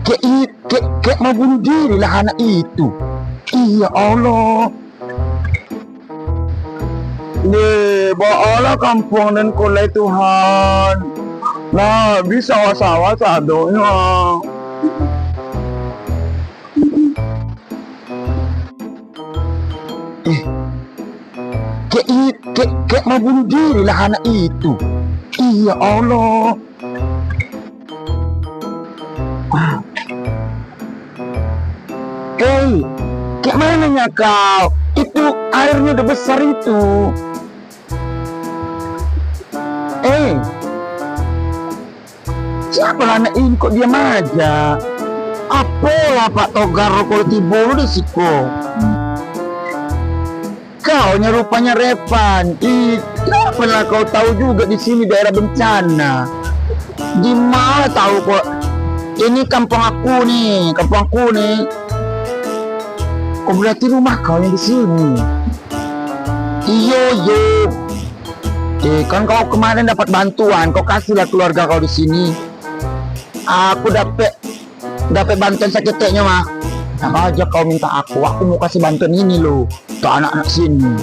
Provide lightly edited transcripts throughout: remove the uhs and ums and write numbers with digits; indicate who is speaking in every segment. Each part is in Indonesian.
Speaker 1: Kayak mau bunuh diri lah anak itu. Iya Allah. Bawa kampung dan kulai Tuhan. Nah, bisa sawah sadonya. Kayak mau bunuh diri lah anak itu. Iya Allah. Kayak mananya kau? Itu airnya udah besar itu. Siapa lah anak ini kok diam aja? Apalah Pak Togar kalau tiba di siku. Kau rupanya Repan. Kenapa lah kau tahu juga di sini daerah bencana? Di mana tahu kok? Ini kampung aku nih. Oh berarti rumah kau yang di sini. Iyo. Kan kau kemarin dapat bantuan, kau kasihlah keluarga kau di sini. Aku dapat bantuan seketeknya mah. Nah, aja kau minta aku mau kasih bantuan ini loh ke anak-anak sini.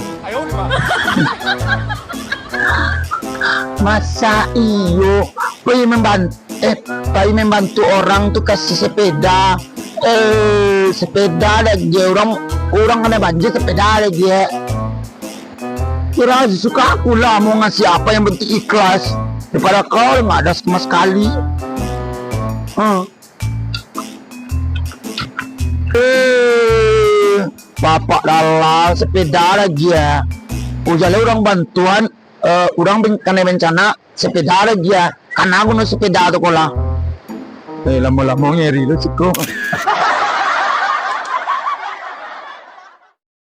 Speaker 1: Masa iyo, pengen membantu orang tuh kasih sepeda. Sepeda lagi orang kena banjir sepeda lagi ya. Kira suka aku lah mau ngasih apa yang bentuk ikhlas daripada kau nggak ada sama sekali. Bapak dalam sepeda lagi ya. Ujalan orang bantuan orang kena bencana sepeda lagi ya. Karena aku no sepeda tuh kolah. Lama-lama ngeri lu cukup.